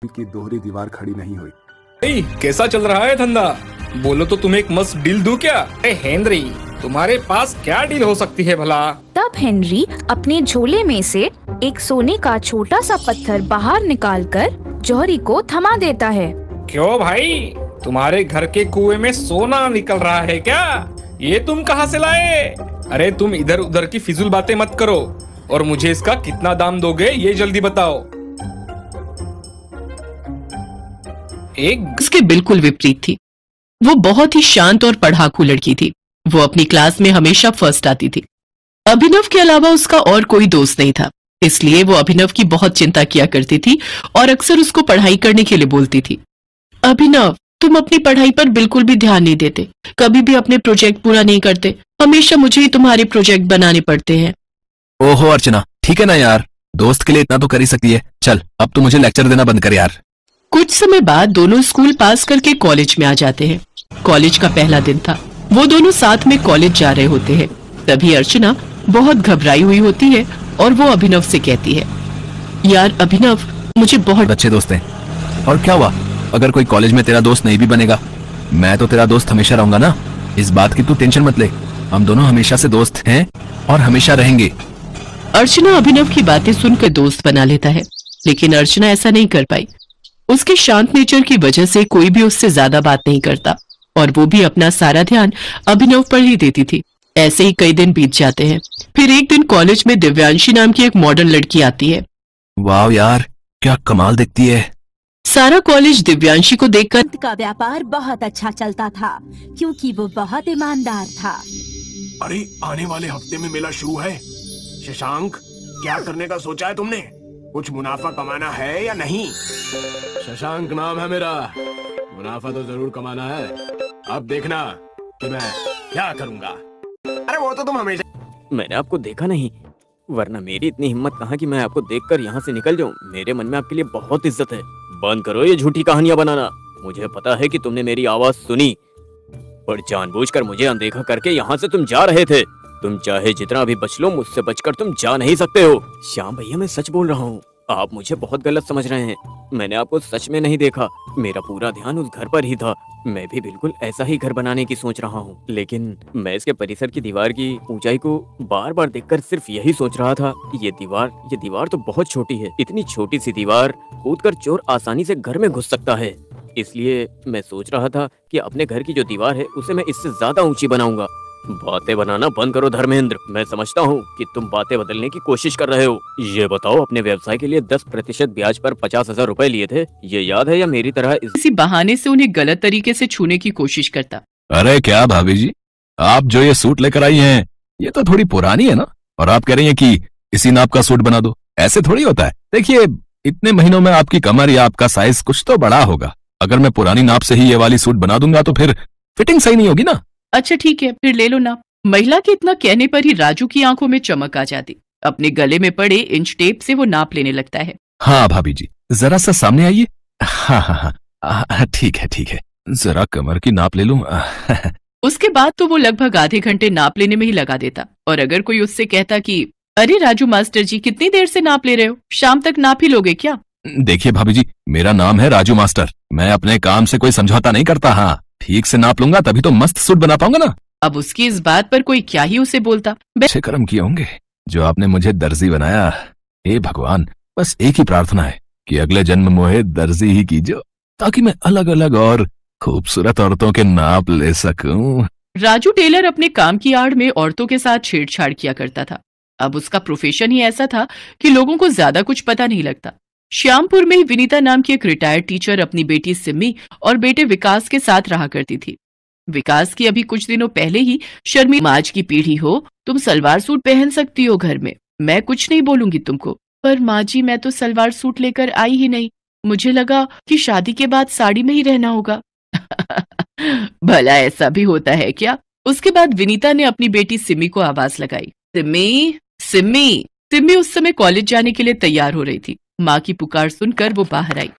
की दोहरी दीवार खड़ी नहीं हुई। कैसा चल रहा है धंधा? बोलो तो तुम्हें एक मस्त डील दूं क्या? हेनरी, तुम्हारे पास क्या डील हो सकती है भला? तब हेनरी अपने झोले में से एक सोने का छोटा सा पत्थर बाहर निकालकर जौहरी को थमा देता है। क्यों भाई, तुम्हारे घर के कुएं में सोना निकल रहा है क्या? ये तुम कहाँ से लाए? अरे तुम इधर उधर की फिजूल बातें मत करो और मुझे इसका कितना दाम दोगे ये जल्दी बताओ। उसके बिल्कुल विपरीत थी। वो बहुत ही शांत और पढ़ाकू लड़की थी। वो अपनी क्लास में हमेशा फर्स्ट आती थी। अभिनव के अलावा उसका और कोई दोस्त नहीं था, इसलिए वो अभिनव की बहुत चिंता किया करती थी और अक्सर उसको पढ़ाई करने के लिए बोलती थी। अभिनव, तुम अपनी पढ़ाई पर बिल्कुल भी ध्यान नहीं देते, कभी भी अपने प्रोजेक्ट पूरा नहीं करते, हमेशा मुझे ही तुम्हारे प्रोजेक्ट बनाने पड़ते हैं। ओहो अर्चना, ठीक है ना यार, दोस्त के लिए इतना तो कर ही सकती है। चल अब तो मुझे लेक्चर देना बंद कर यार। कुछ समय बाद दोनों स्कूल पास करके कॉलेज में आ जाते हैं। कॉलेज का पहला दिन था। वो दोनों साथ में कॉलेज जा रहे होते हैं। तभी अर्चना बहुत घबराई हुई होती है और वो अभिनव से कहती है, यार अभिनव, मुझे बहुत अच्छे दोस्त हैं। और क्या हुआ अगर कोई कॉलेज में तेरा दोस्त नहीं भी बनेगा? मैं तो तेरा दोस्त हमेशा रहूंगा ना, इस बात की तू टेंशन मत ले। हम दोनों हमेशा से दोस्त हैं और हमेशा रहेंगे। अर्चना अभिनव की बातें सुनकर दोस्त बना लेता है, लेकिन अर्चना ऐसा नहीं कर पाई। उसके शांत नेचर की वजह से कोई भी उससे ज्यादा बात नहीं करता और वो भी अपना सारा ध्यान अभिनव पर ही देती थी। ऐसे ही कई दिन बीत जाते हैं। फिर एक दिन कॉलेज में दिव्यांशी नाम की एक मॉडर्न लड़की आती है। वाह यार, क्या कमाल दिखती है। सारा कॉलेज दिव्यांशी को देखकर का व्यापार बहुत अच्छा चलता था क्योंकि वो बहुत ईमानदार था। अरे आने वाले हफ्ते में मेला शुरू है। शशांक, क्या करने का सोचा है तुमने? कुछ मुनाफा कमाना है या नहीं? शशांक नाम है मेरा, मुनाफा तो जरूर कमाना है। अब देखना कि मैं क्या करूंगा। अरे वो तो तुम हमेशा। मैंने आपको देखा नहीं, वरना मेरी इतनी हिम्मत कहाँ कि मैं आपको देखकर यहाँ से निकल जाऊँ। मेरे मन में आपके लिए बहुत इज्जत है। बंद करो ये झूठी कहानियां बनाना। मुझे पता है कि तुमने मेरी आवाज सुनी और जानबूझकर मुझे अनदेखा करके यहाँ से तुम जा रहे थे। तुम चाहे जितना भी बच लो, मुझसे बचकर तुम जा नहीं सकते हो। श्याम भैया, मैं सच बोल रहा हूँ, आप मुझे बहुत गलत समझ रहे हैं। मैंने आपको सच में नहीं देखा। मेरा पूरा ध्यान उस घर पर ही था। मैं भी बिल्कुल ऐसा ही घर बनाने की सोच रहा हूँ, लेकिन मैं इसके परिसर की दीवार की ऊंचाई को बार बार देखकर सिर्फ यही सोच रहा था, ये दीवार तो बहुत छोटी है। इतनी छोटी सी दीवार कूदकर चोर आसानी से घर में घुस सकता है। इसलिए मैं सोच रहा था कि अपने घर की जो दीवार है उसे मैं इससे ज्यादा ऊंची बनाऊंगा। बातें बनाना बंद करो धर्मेंद्र। मैं समझता हूँ कि तुम बातें बदलने की कोशिश कर रहे हो। ये बताओ, अपने व्यवसाय के लिए 10% ब्याज पर 50,000 रुपए लिए थे, ये याद है या मेरी तरह इसी बहाने से उन्हें गलत तरीके से छूने की कोशिश करता। अरे क्या भाभी जी, आप जो ये सूट लेकर आई हैं, ये तो थोड़ी पुरानी है ना, और आप कह रही हैं कि इसी नाप का सूट बना दो। ऐसे थोड़ी होता है। देखिए, इतने महीनों में आपकी कमर या आपका साइज कुछ तो बड़ा होगा। अगर मैं पुरानी नाप से ही ये वाली सूट बना दूंगा तो फिर फिटिंग सही नहीं होगी ना। अच्छा ठीक है, फिर ले लो नाप। महिला के इतना कहने पर ही राजू की आंखों में चमक आ जाती। अपने गले में पड़े इंच टेप से वो नाप लेने लगता है। हाँ भाभी जी, जरा सा सामने आइए। हाँ, ठीक है, जरा कमर की नाप ले लूं। उसके बाद तो वो लगभग आधे घंटे नाप लेने में ही लगा देता। और अगर कोई उससे कहता कि अरे राजू मास्टर जी, कितनी देर से नाप ले रहे हो, शाम तक नाप ही लोगे क्या? देखिए भाभी जी, मेरा नाम है राजू मास्टर। मैं अपने काम से कोई समझौता नहीं करता। हाँ, ठीक से नाप लूंगा तभी तो मस्त सूट बना पाऊंगा ना। अब उसकी इस बात पर कोई क्या ही उसे बोलता। अच्छे कर्म किए होंगे जो आपने मुझे दर्जी बनाया। हे भगवान, बस एक ही प्रार्थना है कि अगले जन्म मोहे दर्जी ही कीजिए, ताकि मैं अलग अलग और खूबसूरत औरतों के नाप ले सकूं। राजू टेलर अपने काम की आड़ में औरतों के साथ छेड़छाड़ किया करता था। अब उसका प्रोफेशन ही ऐसा था कि लोगों को ज्यादा कुछ पता नहीं लगता। श्यामपुर में ही विनीता नाम की एक रिटायर्ड टीचर अपनी बेटी सिमी और बेटे विकास के साथ रहा करती थी। विकास की अभी कुछ दिनों पहले ही शर्मी, आज की पीढ़ी हो, तुम सलवार सूट पहन सकती हो घर में, मैं कुछ नहीं बोलूंगी तुमको। पर माँ जी, मैं तो सलवार सूट लेकर आई ही नहीं, मुझे लगा कि शादी के बाद साड़ी में ही रहना होगा। भला ऐसा भी होता है क्या? उसके बाद विनीता ने अपनी बेटी सिमी को आवाज लगाई, सिमी, सिमी। सिमी उस समय कॉलेज जाने के लिए तैयार हो रही थी। माँ की पुकार सुनकर वो बाहर आई।